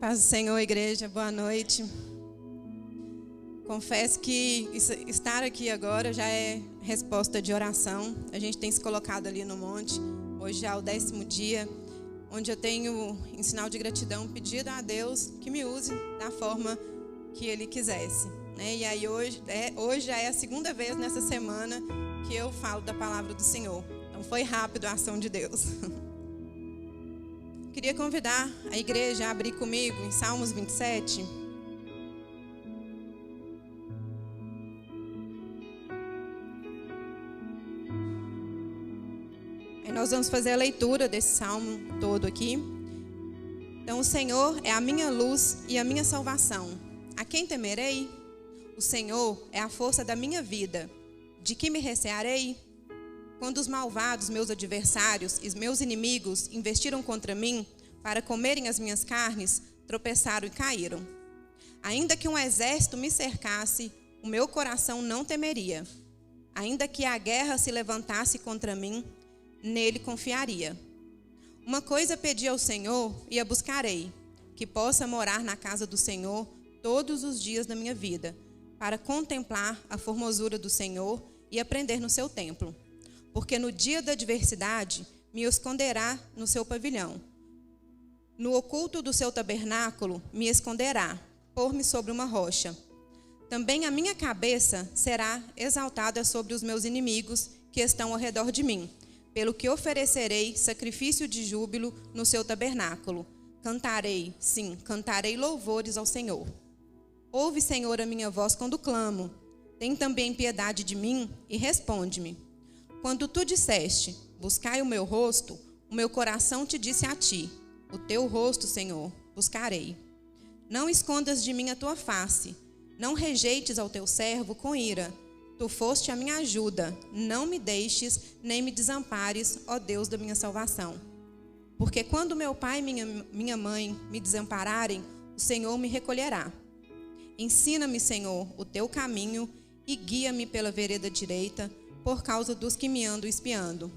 Paz do Senhor, igreja, boa noite. Confesso que estar aqui agora já é resposta de oração. A gente tem se colocado ali no monte. Hoje já é o 10º dia, onde eu tenho, em sinal de gratidão, pedido a Deus que me use da forma que Ele quisesse. E aí hoje já é a 2ª vez nessa semana que eu falo da palavra do Senhor. Então foi rápido a ação de Deus. Queria convidar a igreja a abrir comigo em Salmos 27. Aí nós vamos fazer a leitura desse salmo todo aqui. Então, o Senhor é a minha luz e a minha salvação. A quem temerei? O Senhor é a força da minha vida. De que me recearei? Quando os malvados, meus adversários e meus inimigos investiram contra mim para comerem as minhas carnes, tropeçaram e caíram. Ainda que um exército me cercasse, o meu coração não temeria. Ainda que a guerra se levantasse contra mim, nele confiaria. Uma coisa pedi ao Senhor e a buscarei, que possa morar na casa do Senhor todos os dias da minha vida, para contemplar a formosura do Senhor e aprender no seu templo. Porque no dia da adversidade me esconderá no seu pavilhão. No oculto do seu tabernáculo me esconderá, pôr-me sobre uma rocha. Também a minha cabeça será exaltada sobre os meus inimigos que estão ao redor de mim, pelo que oferecerei sacrifício de júbilo no seu tabernáculo. Cantarei, sim, cantarei louvores ao Senhor. Ouve, Senhor, a minha voz quando clamo. Tem também piedade de mim e responde-me. Quando tu disseste, buscai o meu rosto, o meu coração te disse a ti, o teu rosto, Senhor, buscarei. Não escondas de mim a tua face, não rejeites ao teu servo com ira. Tu foste a minha ajuda, não me deixes, nem me desampares, ó Deus da minha salvação. Porque quando meu pai e minha mãe me desampararem, o Senhor me recolherá. Ensina-me, Senhor, o teu caminho e guia-me pela vereda direita, por causa dos que me andam espiando.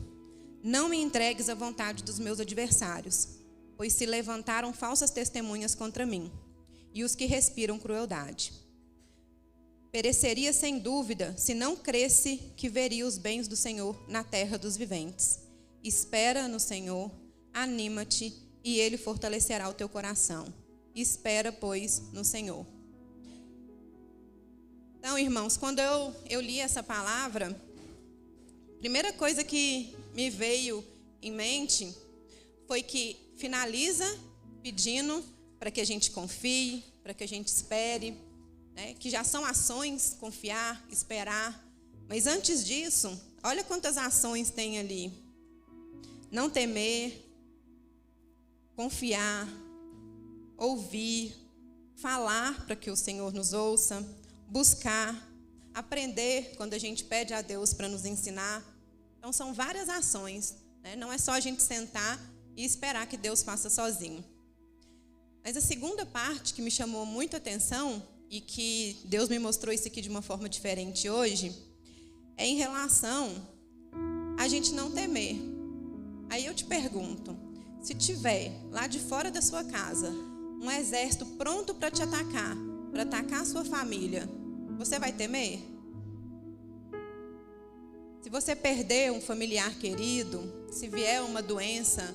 Não me entregues à vontade dos meus adversários, pois se levantaram falsas testemunhas contra mim, e os que respiram crueldade. Pereceria sem dúvida, se não cresse que veria os bens do Senhor na terra dos viventes. Espera no Senhor, anima-te, e Ele fortalecerá o teu coração. Espera, pois, no Senhor. Então, irmãos, quando eu li essa palavra, a primeira coisa que me veio em mente foi que finaliza pedindo para que a gente confie, para que a gente espere, né? Que já são ações, confiar, esperar. Mas antes disso, olha quantas ações tem ali. Não temer, confiar, ouvir, falar para que o Senhor nos ouça, buscar, aprender quando a gente pede a Deus para nos ensinar. Então são várias ações, né? Não é só a gente sentar e esperar que Deus faça sozinho. Mas a segunda parte que me chamou muita atenção e que Deus me mostrou isso aqui de uma forma diferente hoje, é em relação a gente não temer. Aí eu te pergunto, se tiver lá de fora da sua casa um exército pronto para te atacar, para atacar a sua família, você vai temer? Se você perder um familiar querido, se vier uma doença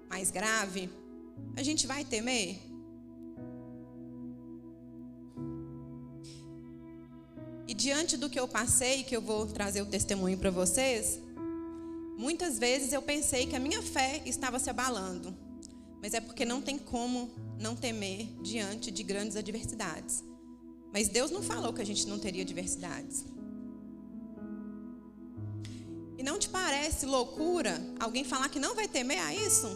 mais grave, a gente vai temer? E diante do que eu passei, que eu vou trazer o testemunho para vocês, muitas vezes eu pensei que a minha fé estava se abalando. Mas é porque não tem como não temer diante de grandes adversidades. Mas Deus não falou que a gente não teria adversidades. E não te parece loucura alguém falar que não vai temer a isso?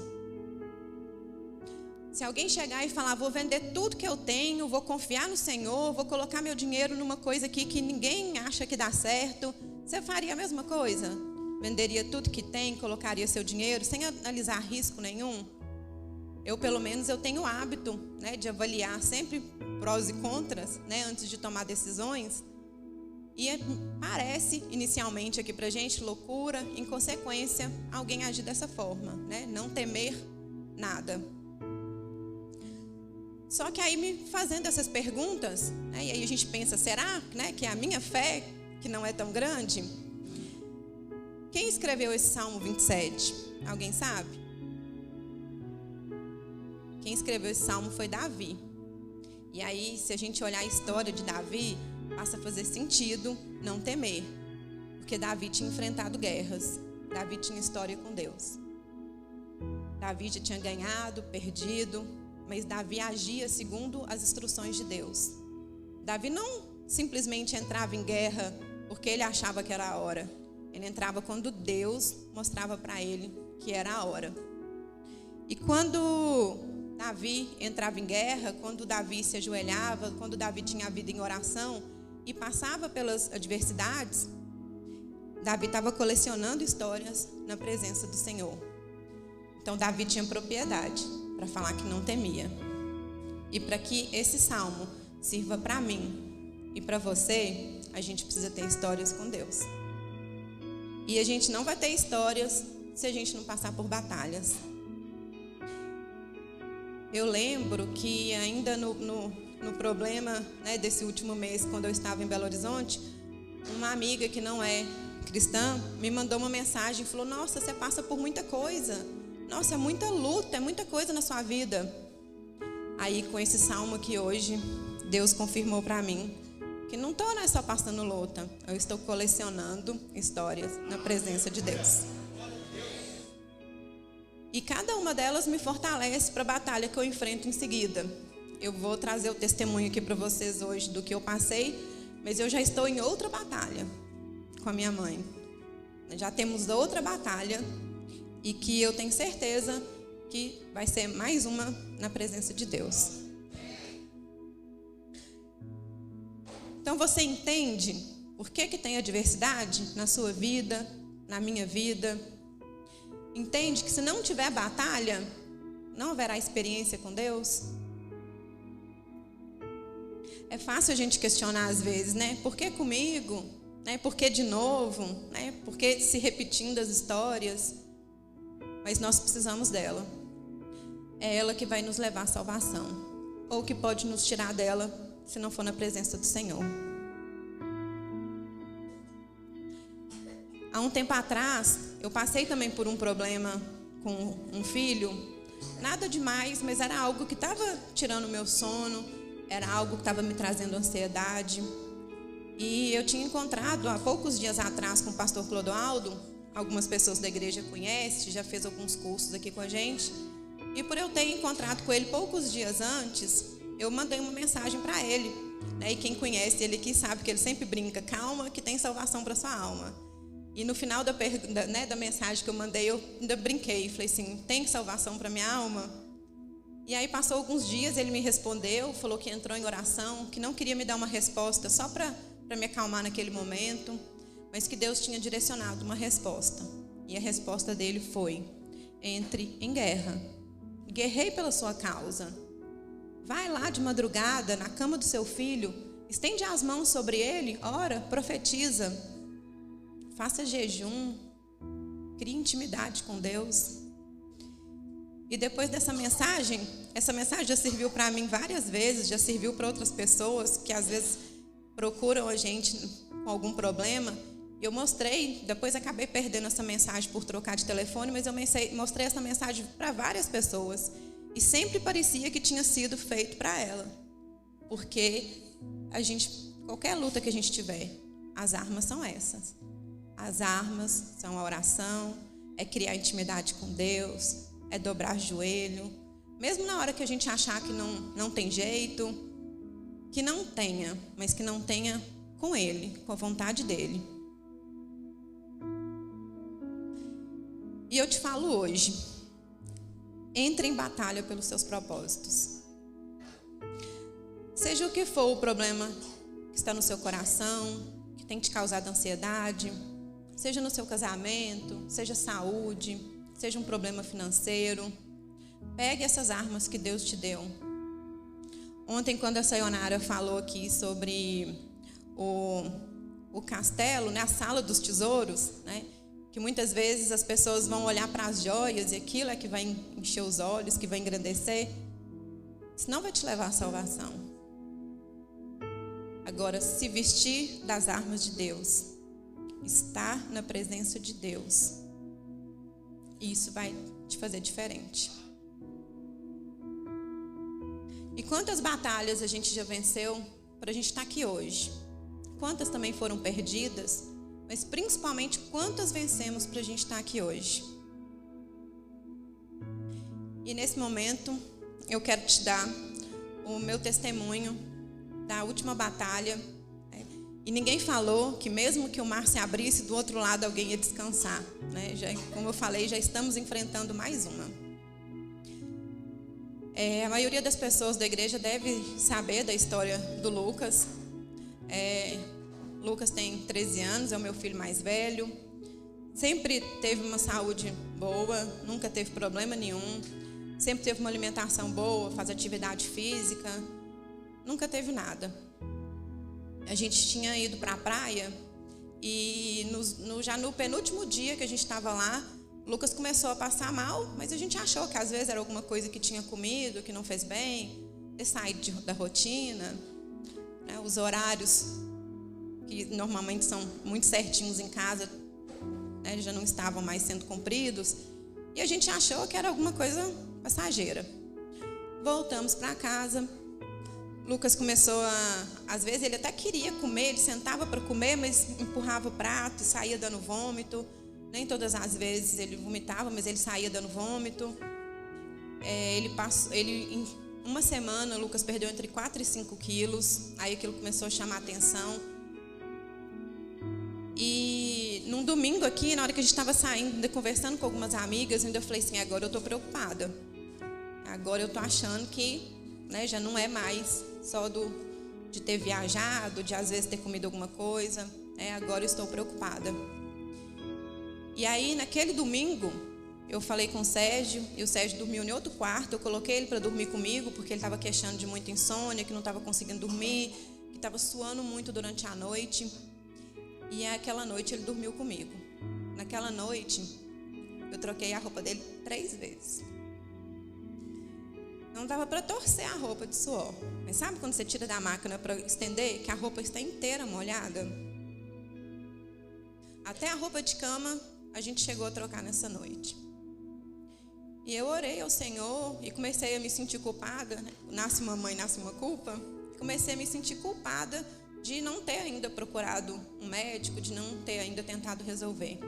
Se alguém chegar e falar, vou vender tudo que eu tenho, vou confiar no Senhor, vou colocar meu dinheiro numa coisa aqui que ninguém acha que dá certo, você faria a mesma coisa? Venderia tudo que tem, colocaria seu dinheiro sem analisar risco nenhum? Eu, pelo menos, eu tenho o hábito, né, de avaliar sempre prós e contras, né, antes de tomar decisões. E parece, inicialmente aqui pra gente, loucura, em consequência, alguém agir dessa forma, né, não temer nada. Só que aí me fazendo essas perguntas, né, e aí a gente pensa, será, né, que é a minha fé que não é tão grande? Quem escreveu esse Salmo 27? Alguém sabe? Quem escreveu esse salmo foi Davi. E aí, se a gente olhar a história de Davi, passa a fazer sentido não temer. Porque Davi tinha enfrentado guerras. Davi tinha história com Deus. Davi já tinha ganhado, perdido, mas Davi agia segundo as instruções de Deus. Davi não simplesmente entrava em guerra porque ele achava que era a hora. Ele entrava quando Deus mostrava para ele que era a hora. E quando Davi entrava em guerra, quando Davi se ajoelhava, quando Davi tinha a vida em oração e passava pelas adversidades, Davi estava colecionando histórias na presença do Senhor. Então Davi tinha propriedade para falar que não temia. E para que esse salmo sirva para mim e para você, a gente precisa ter histórias com Deus. E a gente não vai ter histórias se a gente não passar por batalhas. Eu lembro que ainda no problema, né, desse último mês, quando eu estava em Belo Horizonte, uma amiga que não é cristã me mandou uma mensagem e falou: nossa, você passa por muita coisa. Nossa, é muita luta, é muita coisa na sua vida. Aí, com esse salmo aqui hoje, Deus confirmou para mim que não estou só passando luta, eu estou colecionando histórias na presença de Deus. E cada uma delas me fortalece para a batalha que eu enfrento em seguida. Eu vou trazer o testemunho aqui para vocês hoje do que eu passei, mas eu já estou em outra batalha com a minha mãe. Já temos outra batalha e que eu tenho certeza que vai ser mais uma na presença de Deus. Então você entende por que tem adversidade na sua vida, na minha vida? Entende que se não tiver batalha, não haverá experiência com Deus? É fácil a gente questionar às vezes, né? Por que comigo? Né? Por que de novo? Né? Por que se repetindo as histórias? Mas nós precisamos dela. É ela que vai nos levar à salvação. Ou que pode nos tirar dela, se não for na presença do Senhor. Há um tempo atrás, eu passei também por um problema com um filho. Nada demais, mas era algo que estava tirando o meu sono. Era algo que estava me trazendo ansiedade. E eu tinha encontrado há poucos dias atrás com o pastor Clodoaldo. Algumas pessoas da igreja conhecem, já fez alguns cursos aqui com a gente. E por eu ter encontrado com ele poucos dias antes, eu mandei uma mensagem para ele. Né? E quem conhece ele aqui sabe que ele sempre brinca: calma que tem salvação para sua alma. E no final da mensagem que eu mandei, eu ainda brinquei. Falei assim: tem salvação para minha alma? E aí passou alguns dias, ele me respondeu, falou que entrou em oração, que não queria me dar uma resposta só para me acalmar naquele momento, mas que Deus tinha direcionado uma resposta. E a resposta dele foi: entre em guerra. Guerrei pela sua causa. Vai lá de madrugada na cama do seu filho, estende as mãos sobre ele, ora, profetiza. Faça jejum, crie intimidade com Deus. E depois dessa mensagem, essa mensagem já serviu para mim várias vezes, já serviu para outras pessoas que às vezes procuram a gente com algum problema. Eu mostrei, depois acabei perdendo essa mensagem por trocar de telefone, mas eu mostrei essa mensagem para várias pessoas. E sempre parecia que tinha sido feito para ela. Porque qualquer luta que a gente tiver, as armas são essas. As armas são a oração, é criar intimidade com Deus, é dobrar joelho. Mesmo na hora que a gente achar que não tem jeito, que não tenha, mas que não tenha com Ele, com a vontade dEle. E eu te falo hoje, entre em batalha pelos seus propósitos. Seja o que for o problema que está no seu coração, que tem te causado ansiedade, seja no seu casamento, seja saúde, seja um problema financeiro, pegue essas armas que Deus te deu. Ontem, quando a Sayonara falou aqui sobre o castelo, né, a sala dos tesouros, né, que muitas vezes as pessoas vão olhar para as joias e aquilo é que vai encher os olhos, que vai engrandecer. Isso não vai te levar à salvação. Agora, se vestir das armas de Deus, estar na presença de Deus, isso vai te fazer diferente. E quantas batalhas a gente já venceu para a gente estar aqui hoje? Quantas também foram perdidas? Mas principalmente quantas vencemos para a gente estar aqui hoje? E nesse momento eu quero te dar o meu testemunho da última batalha. E ninguém falou que mesmo que o mar se abrisse, do outro lado alguém ia descansar, né? Como eu falei, já estamos enfrentando mais uma. A maioria das pessoas da igreja deve saber da história do Lucas. Lucas tem 13 anos, é o meu filho mais velho. Sempre teve uma saúde boa, nunca teve problema nenhum. Sempre teve uma alimentação boa, faz atividade física. Nunca teve nada. A gente tinha ido para a praia e já no penúltimo dia que a gente estava lá, Lucas começou a passar mal, mas a gente achou que às vezes era alguma coisa que tinha comido, que não fez bem, ter saído da rotina, né, os horários que normalmente são muito certinhos em casa, né, já não estavam mais sendo cumpridos, e a gente achou que era alguma coisa passageira. Voltamos para casa. Lucas começou às vezes ele até queria comer, ele sentava para comer, mas empurrava o prato e saía dando vômito. Nem todas as vezes ele vomitava, mas ele saía dando vômito. Em uma semana, Lucas perdeu entre 4 e 5 quilos. Aí aquilo começou a chamar a atenção. E num domingo aqui, na hora que a gente estava saindo, ainda conversando com algumas amigas, ainda eu falei assim, agora eu estou preocupada. Agora eu estou achando que, né, já não é mais só de ter viajado, de às vezes ter comido alguma coisa. Agora eu estou preocupada. E aí, naquele domingo, eu falei com o Sérgio, e o Sérgio dormiu em outro quarto. Eu coloquei ele para dormir comigo, porque ele estava queixando de muita insônia, que não estava conseguindo dormir, que estava suando muito durante a noite. E aquela noite ele dormiu comigo. Naquela noite, eu troquei a roupa dele 3 vezes. Não dava para torcer a roupa de suor. Mas sabe quando você tira da máquina para estender, que a roupa está inteira molhada? Até a roupa de cama a gente chegou a trocar nessa noite. E eu orei ao Senhor e comecei a me sentir culpada, né? Nasce uma mãe, nasce uma culpa. Comecei a me sentir culpada de não ter ainda procurado um médico, de não ter ainda tentado resolver.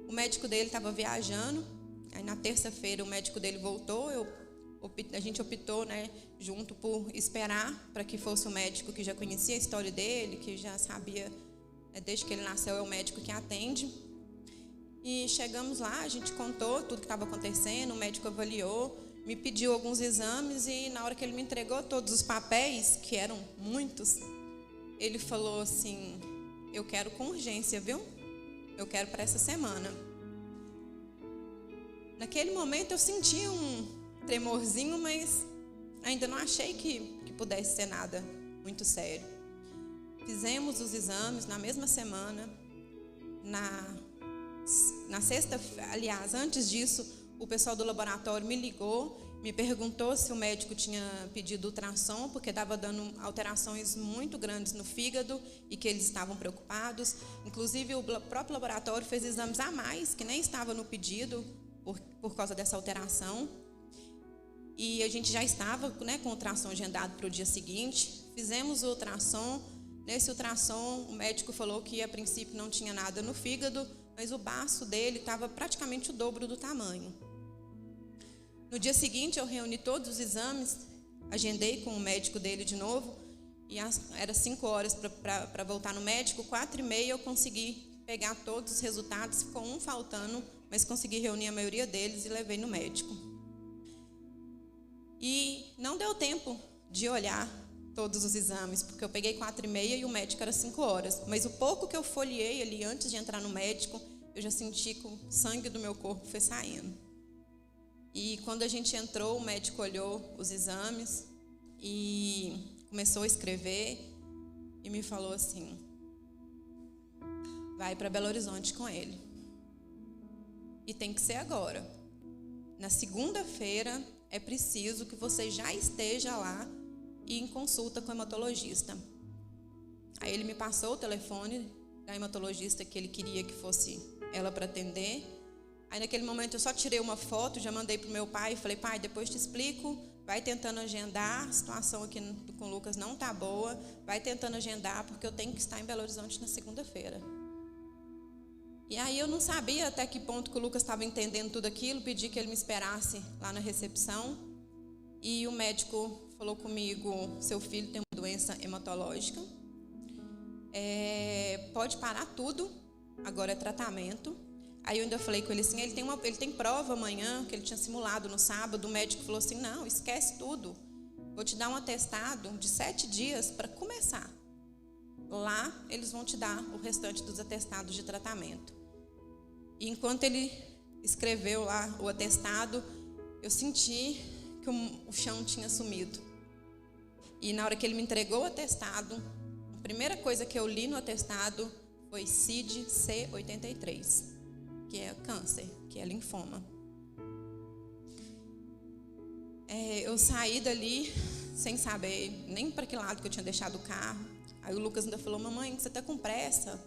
O médico dele estava viajando. Aí na terça-feira o médico dele voltou. A gente optou, né, junto por esperar para que fosse um médico que já conhecia a história dele, que já sabia, desde que ele nasceu é o médico que atende. E chegamos lá, a gente contou tudo que estava acontecendo, o médico avaliou, me pediu alguns exames e na hora que ele me entregou todos os papéis, que eram muitos, ele falou assim, eu quero com urgência, viu? Eu quero para essa semana. Naquele momento eu senti um tremorzinho, mas ainda não achei que pudesse ser nada muito sério. Fizemos os exames na mesma semana. Na sexta, aliás, antes disso, o pessoal do laboratório me ligou, me perguntou se o médico tinha pedido ultrassom, porque estava dando alterações muito grandes no fígado e que eles estavam preocupados. Inclusive, o próprio laboratório fez exames a mais, que nem estava no pedido, por causa dessa alteração. E a gente já estava, né, com o ultrassom agendado para o dia seguinte. Fizemos o ultrassom. Nesse ultrassom, o médico falou que, a princípio, não tinha nada no fígado, mas o baço dele estava praticamente o dobro do tamanho. No dia seguinte, eu reuni todos os exames, agendei com o médico dele de novo, e era 5 horas para voltar no médico. 4h30 eu consegui pegar todos os resultados, ficou um faltando, mas consegui reunir a maioria deles e levei no médico. E não deu tempo de olhar todos os exames, porque eu peguei 4h30 e o médico era 5 horas. Mas o pouco que eu folheei ali antes de entrar no médico, eu já senti que o sangue do meu corpo foi saindo. E quando a gente entrou, o médico olhou os exames e começou a escrever e me falou assim, vai para Belo Horizonte com ele. E tem que ser agora. Na segunda-feira, é preciso que você já esteja lá e em consulta com o hematologista. Aí ele me passou o telefone da hematologista que ele queria que fosse ela para atender. Aí naquele momento eu só tirei uma foto, já mandei para o meu pai e falei: pai, depois te explico, vai tentando agendar, a situação aqui com o Lucas não está boa, vai tentando agendar porque eu tenho que estar em Belo Horizonte na segunda-feira. E aí eu não sabia até que ponto que o Lucas estava entendendo tudo aquilo, pedi que ele me esperasse lá na recepção e o médico falou comigo: seu filho tem uma doença hematológica, pode parar tudo, agora é tratamento. Aí eu ainda falei com ele assim: ele tem prova amanhã, que ele tinha simulado no sábado. O médico falou assim: não, esquece tudo, vou te dar um atestado de 7 dias para começar. Lá eles vão te dar o restante dos atestados de tratamento. E enquanto ele escreveu lá o atestado, eu senti que o chão tinha sumido. E na hora que ele me entregou o atestado, a primeira coisa que eu li no atestado foi CID-C83, que é câncer, que é linfoma. Eu saí dali sem saber nem para que lado que eu tinha deixado o carro. Aí o Lucas ainda falou: mamãe, você está com pressa?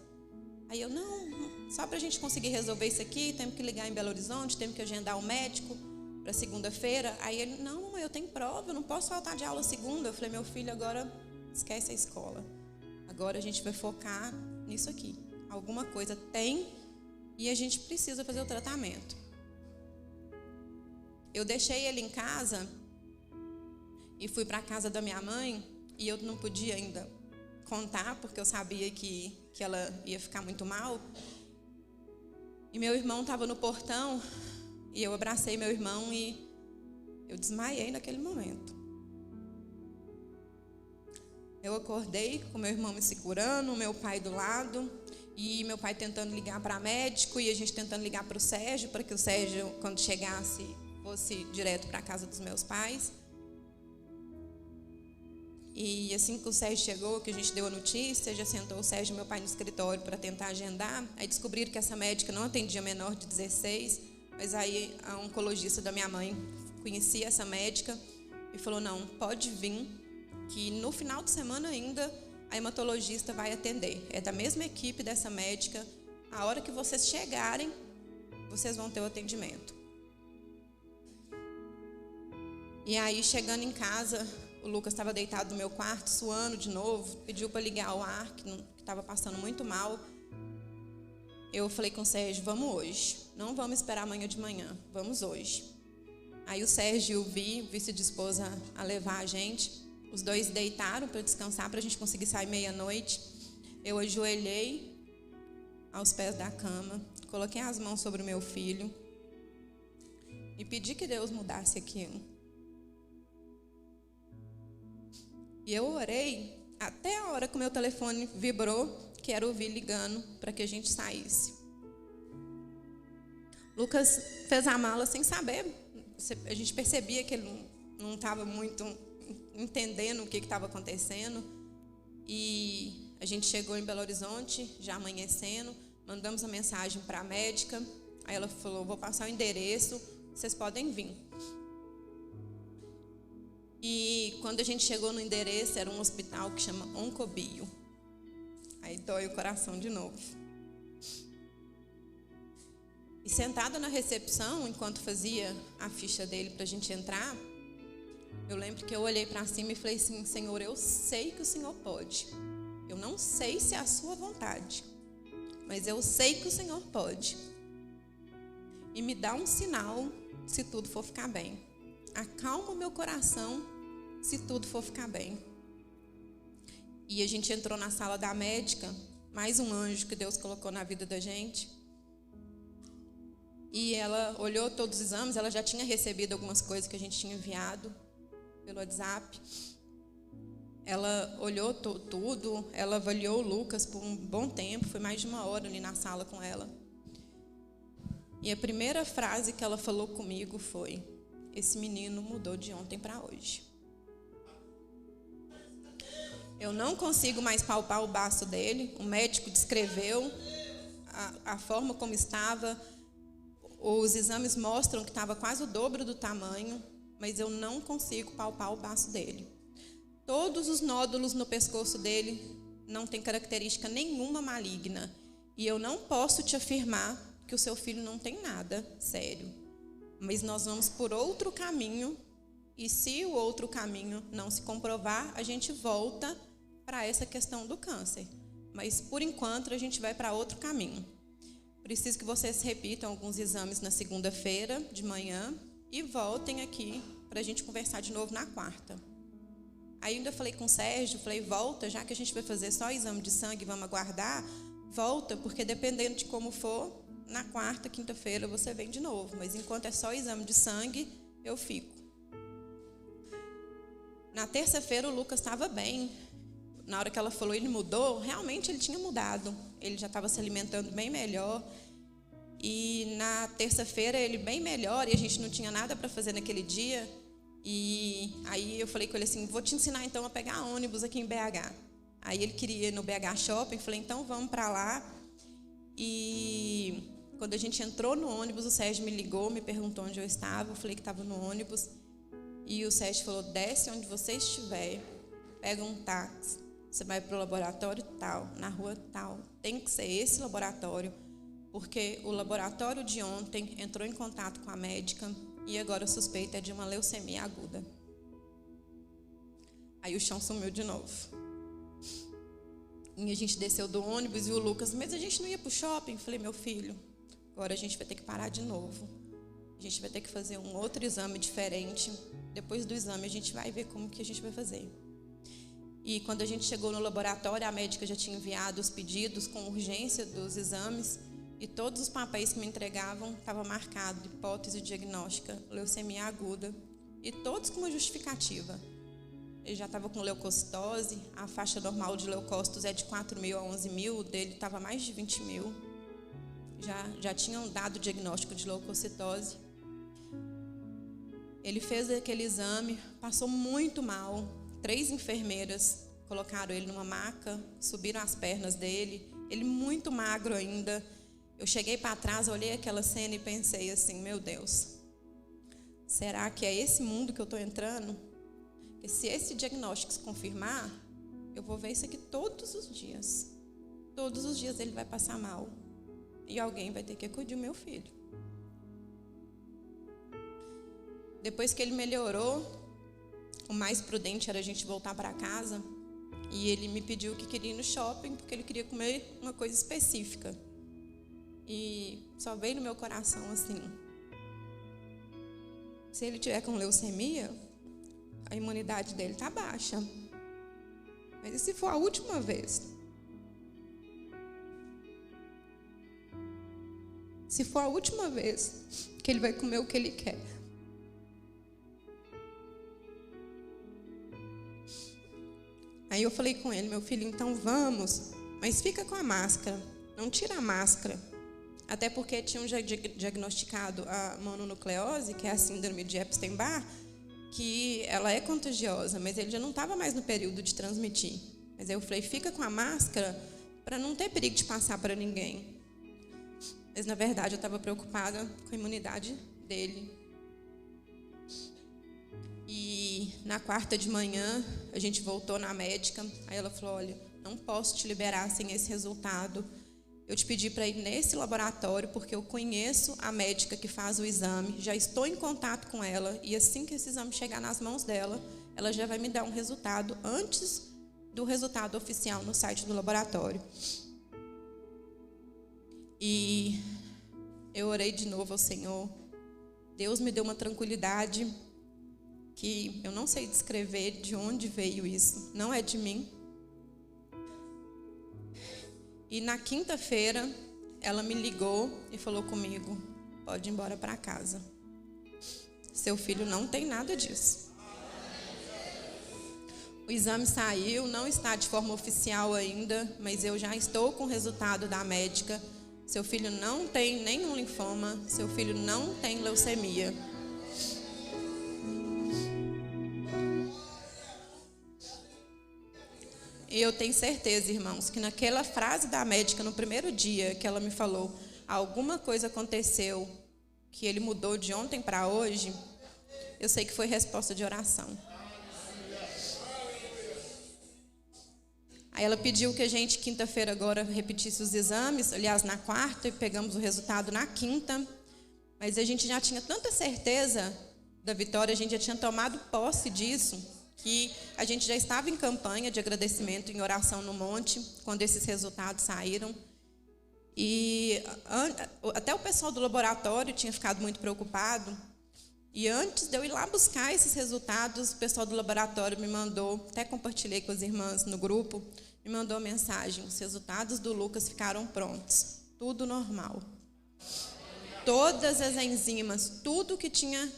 Aí eu: não, só para a gente conseguir resolver isso aqui, temos que ligar em Belo Horizonte, temos que agendar o médico para segunda-feira. Aí ele: não, mamãe, eu tenho prova, eu não posso faltar de aula segunda. Eu falei: meu filho, agora esquece a escola. Agora a gente vai focar nisso aqui. Alguma coisa tem e a gente precisa fazer o tratamento. Eu deixei ele em casa e fui para a casa da minha mãe, e eu não podia ainda contar, porque eu sabia que ela ia ficar muito mal. E meu irmão estava no portão, e eu abracei meu irmão e eu desmaiei naquele momento. Eu acordei com meu irmão me segurando, meu pai do lado, e meu pai tentando ligar para médico, e a gente tentando ligar para o Sérgio, para que o Sérgio, quando chegasse, fosse direto para a casa dos meus pais. E assim que o Sérgio chegou, que a gente deu a notícia, já sentou o Sérgio e meu pai no escritório para tentar agendar. Aí descobriram que essa médica não atendia menor de 16, mas aí a oncologista da minha mãe conhecia essa médica e falou: não, pode vir, que no final de semana ainda a hematologista vai atender. É da mesma equipe dessa médica, a hora que vocês chegarem, vocês vão ter o atendimento. E aí, chegando em casa, o Lucas estava deitado no meu quarto, suando de novo, pediu para ligar o ar, que estava passando muito mal. Eu falei com o Sérgio: vamos hoje, não vamos esperar amanhã de manhã, vamos hoje. Aí o Sérgio e o Vi se dispôs a levar a gente. Os dois deitaram para descansar, para a gente conseguir sair meia-noite. Eu ajoelhei aos pés da cama, coloquei as mãos sobre o meu filho e pedi que Deus mudasse aquilo. E eu orei até a hora que o meu telefone vibrou, que era o Vi ligando para que a gente saísse. Lucas fez a mala sem saber. A gente percebia que ele não estava muito entendendo o que estava acontecendo. E a gente chegou em Belo Horizonte, já amanhecendo, mandamos a mensagem para a médica. Aí ela falou: vou passar o endereço, vocês podem vir. E quando a gente chegou no endereço, era um hospital que chama Oncobio. Aí dói o coração de novo. E sentada na recepção, enquanto fazia a ficha dele para a gente entrar, eu lembro que eu olhei para cima e falei assim: Senhor, eu sei que o Senhor pode. Eu não sei se é a sua vontade, mas eu sei que o Senhor pode. E me dá um sinal se tudo for ficar bem. Acalma o meu coração se tudo for ficar bem. E a gente entrou na sala da médica, mais um anjo que Deus colocou na vida da gente. E ela olhou todos os exames, ela já tinha recebido algumas coisas que a gente tinha enviado pelo WhatsApp. Ela olhou tudo, ela avaliou o Lucas por um bom tempo, foi mais de 1 hora ali na sala com ela. E a primeira frase que ela falou comigo foi: esse menino mudou de ontem para hoje. Eu não consigo mais palpar o baço dele. O médico descreveu a forma como estava. Os exames mostram que estava quase o dobro do tamanho, mas eu não consigo palpar o baço dele. Todos os nódulos no pescoço dele não têm característica nenhuma maligna. E eu não posso te afirmar que o seu filho não tem nada sério. Mas nós vamos por outro caminho, e se o outro caminho não se comprovar, a gente volta para essa questão do câncer. Mas, por enquanto, a gente vai para outro caminho. Preciso que vocês repitam alguns exames na segunda-feira de manhã e voltem aqui para a gente conversar de novo na quarta. Aí ainda falei com o Sérgio, falei, volta, já que a gente vai fazer só exame de sangue, vamos aguardar, volta, porque dependendo de como for, na quarta, quinta-feira você vem de novo. Mas enquanto é só exame de sangue, eu fico. Na terça-feira o Lucas estava bem. Na hora que ela falou, ele mudou, realmente ele tinha mudado. Ele já estava se alimentando bem melhor. E na terça-feira ele bem melhor, e a gente não tinha nada para fazer naquele dia. E aí eu falei com ele assim, vou te ensinar então a pegar ônibus aqui em BH. Aí ele queria ir no BH Shopping, falei, então vamos para lá. E quando a gente entrou no ônibus, o Sérgio me ligou, me perguntou onde eu estava, eu falei que estava no ônibus. E o Sérgio falou, desce onde você estiver, pega um táxi, você vai para o laboratório tal, na rua tal. Tem que ser esse laboratório, porque o laboratório de ontem entrou em contato com a médica e agora a suspeita é de uma leucemia aguda. Aí o chão sumiu de novo. E a gente desceu do ônibus e o Lucas, mas a gente não ia para o shopping? Falei, meu filho, agora a gente vai ter que parar de novo. A gente vai ter que fazer um outro exame diferente. Depois do exame a gente vai ver como que a gente vai fazer. E quando a gente chegou no laboratório, a médica já tinha enviado os pedidos com urgência dos exames e todos os papéis que me entregavam estavam marcados, hipótese diagnóstica, leucemia aguda, e todos com uma justificativa. Ele já estava com leucocitose, a faixa normal de leucócitos é de 4.000 a 11.000, o dele estava mais de 20.000. Já tinham dado o diagnóstico de leucocitose. Ele fez aquele exame, passou muito mal. 3 enfermeiras colocaram ele numa maca, subiram as pernas dele, ele muito magro ainda. Eu cheguei para trás, olhei aquela cena e pensei assim, meu Deus, será que é esse mundo que eu estou entrando? Porque se esse diagnóstico se confirmar, eu vou ver isso aqui todos os dias. Todos os dias ele vai passar mal. E alguém vai ter que acudir o meu filho. Depois que ele melhorou, o mais prudente era a gente voltar para casa. E ele me pediu que queria ir no shopping, porque ele queria comer uma coisa específica. E só veio no meu coração assim, se ele tiver com leucemia, a imunidade dele está baixa. Mas e se for a última vez? Se for a última vez que ele vai comer o que ele quer? Aí eu falei com ele, meu filho, então vamos, mas fica com a máscara, não tira a máscara. Até porque tinham já diagnosticado a mononucleose, que é a síndrome de Epstein-Barr, que ela é contagiosa, mas ele já não estava mais no período de transmitir. Mas aí eu falei, fica com a máscara para não ter perigo de passar para ninguém. Mas, na verdade, eu estava preocupada com a imunidade dele. E na quarta de manhã, a gente voltou na médica. Aí ela falou, olha, não posso te liberar sem esse resultado. Eu te pedi para ir nesse laboratório, porque eu conheço a médica que faz o exame, já estou em contato com ela, e assim que esse exame chegar nas mãos dela, ela já vai me dar um resultado antes do resultado oficial no site do laboratório. E eu orei de novo ao Senhor. Deus me deu uma tranquilidade que eu não sei descrever de onde veio isso, não é de mim. E na quinta-feira, ela me ligou e falou comigo, pode ir embora para casa. Seu filho não tem nada disso. O exame saiu, não está de forma oficial ainda, mas eu já estou com o resultado da médica. Seu filho não tem nenhum linfoma, seu filho não tem leucemia. E eu tenho certeza, irmãos, que naquela frase da médica, no primeiro dia que ela me falou, alguma coisa aconteceu, que ele mudou de ontem para hoje, eu sei que foi resposta de oração. Aí ela pediu que a gente, quinta-feira agora, repetisse os exames, aliás, na quarta, e pegamos o resultado na quinta. Mas a gente já tinha tanta certeza da vitória, a gente já tinha tomado posse disso, que a gente já estava em campanha de agradecimento, em oração no monte, quando esses resultados saíram. E até o pessoal do laboratório tinha ficado muito preocupado. E antes de eu ir lá buscar esses resultados, o pessoal do laboratório me mandou, até compartilhei com as irmãs no grupo, me mandou uma mensagem: os resultados do Lucas ficaram prontos, tudo normal. Todas as enzimas, tudo que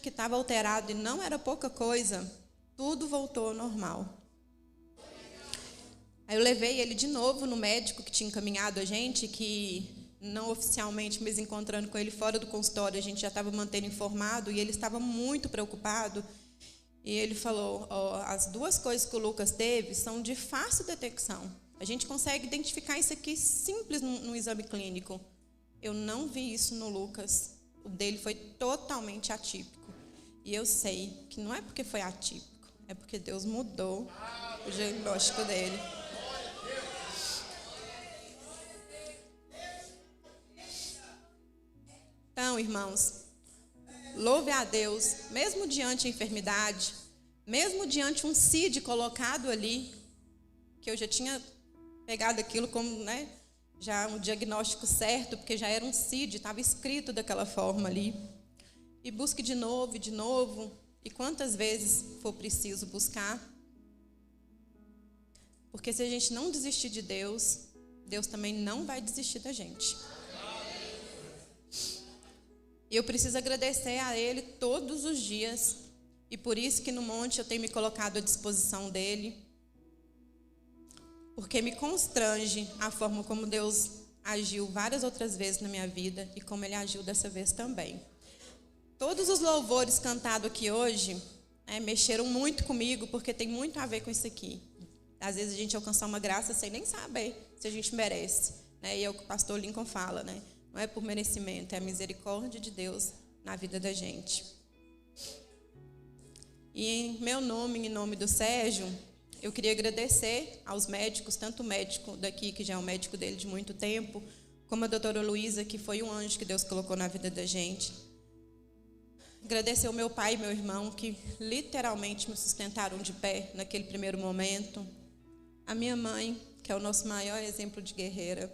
estava alterado, e não era pouca coisa, tudo voltou ao normal. Aí eu levei ele de novo no médico que tinha encaminhado a gente, que não oficialmente, mas encontrando com ele fora do consultório, a gente já estava mantendo informado, e ele estava muito preocupado. E ele falou: as duas coisas que o Lucas teve são de fácil detecção. A gente consegue identificar isso aqui simples no exame clínico. Eu não vi isso no Lucas. O dele foi totalmente atípico. E eu sei que não é porque foi atípico, é porque Deus mudou o diagnóstico dele. Então, irmãos, louve a Deus, mesmo diante da enfermidade, mesmo diante um CID colocado ali, que eu já tinha pegado aquilo como, já um diagnóstico certo, porque já era um CID, estava escrito daquela forma ali. E busque de novo, e quantas vezes for preciso buscar. Porque se a gente não desistir de Deus, Deus também não vai desistir da gente. E eu preciso agradecer a Ele todos os dias. E por isso que no monte eu tenho me colocado à disposição dEle. Porque me constrange a forma como Deus agiu várias outras vezes na minha vida. E como Ele agiu dessa vez também. Todos os louvores cantados aqui hoje mexeram muito comigo. Porque tem muito a ver com isso aqui. Às vezes a gente alcança uma graça sem nem saber se a gente merece. E é o que o pastor Lincoln fala, Não é por merecimento, é a misericórdia de Deus na vida da gente. E em meu nome, em nome do Sérgio, eu queria agradecer aos médicos, tanto o médico daqui, que já é o médico dele de muito tempo, como a doutora Luísa, que foi um anjo que Deus colocou na vida da gente. Agradecer ao meu pai e meu irmão, que literalmente me sustentaram de pé naquele primeiro momento. A minha mãe, que é o nosso maior exemplo de guerreira.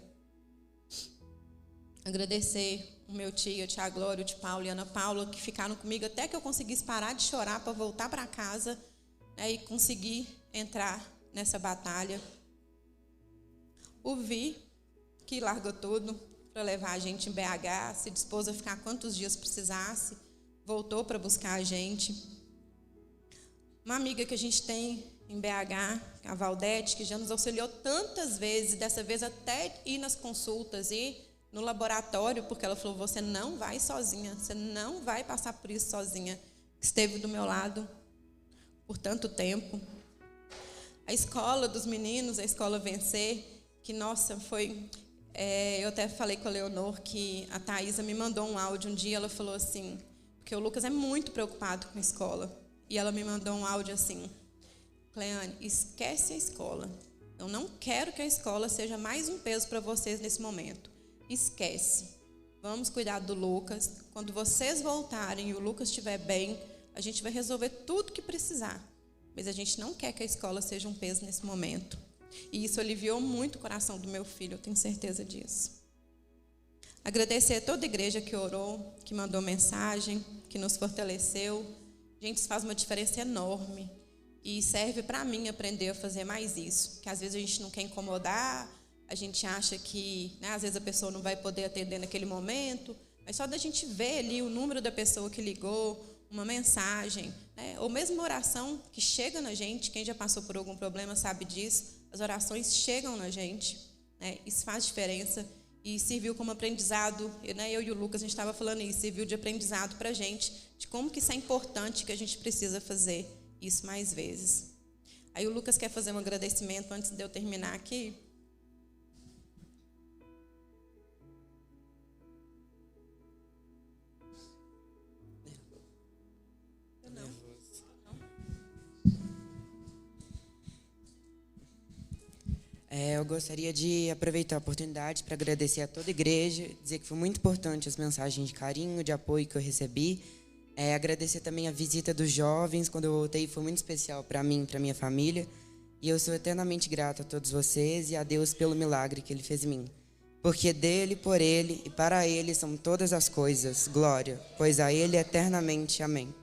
Agradecer o meu tio, a tia Glória, o tio Paulo e a Ana Paula, que ficaram comigo até que eu conseguisse parar de chorar para voltar para casa e conseguir entrar nessa batalha. O Vi, que largou tudo para levar a gente em BH, se dispôs a ficar quantos dias precisasse, voltou para buscar a gente. Uma amiga que a gente tem em BH, a Valdete, que já nos auxiliou tantas vezes, dessa vez até ir nas consultas e no laboratório, porque ela falou: você não vai sozinha, você não vai passar por isso sozinha. Esteve do meu lado por tanto tempo. A escola dos meninos, a escola Vencer, que, nossa, foi... eu até falei com a Leonor que a Thaisa me mandou um áudio um dia, ela falou assim, porque o Lucas é muito preocupado com a escola, e ela me mandou um áudio assim: Cleane, esquece a escola. Eu não quero que a escola seja mais um peso para vocês nesse momento. Esquece. Vamos cuidar do Lucas. Quando vocês voltarem e o Lucas estiver bem, a gente vai resolver tudo que precisar. Mas a gente não quer que a escola seja um peso nesse momento. E isso aliviou muito o coração do meu filho, eu tenho certeza disso. Agradecer a toda a igreja que orou, que mandou mensagem, que nos fortaleceu. Gente, isso faz uma diferença enorme. E serve para mim aprender a fazer mais isso. Que às vezes a gente não quer incomodar, a gente acha que, às vezes a pessoa não vai poder atender naquele momento, mas só da gente ver ali o número da pessoa que ligou, uma mensagem, ou mesmo uma oração que chega na gente, quem já passou por algum problema sabe disso, as orações chegam na gente, isso faz diferença e serviu como aprendizado, eu e o Lucas, a gente estava falando isso, serviu de aprendizado para a gente, de como que isso é importante, que a gente precisa fazer isso mais vezes. Aí o Lucas quer fazer um agradecimento antes de eu terminar aqui. Não. Eu gostaria de aproveitar a oportunidade para agradecer a toda a igreja, dizer que foi muito importante as mensagens de carinho, de apoio que eu recebi. Agradecer também a visita dos jovens, quando eu voltei, foi muito especial para mim, para minha família. E eu sou eternamente grato a todos vocês e a Deus pelo milagre que Ele fez em mim. Porque dele, por Ele e para Ele são todas as coisas. Glória, pois a Ele eternamente. Amém.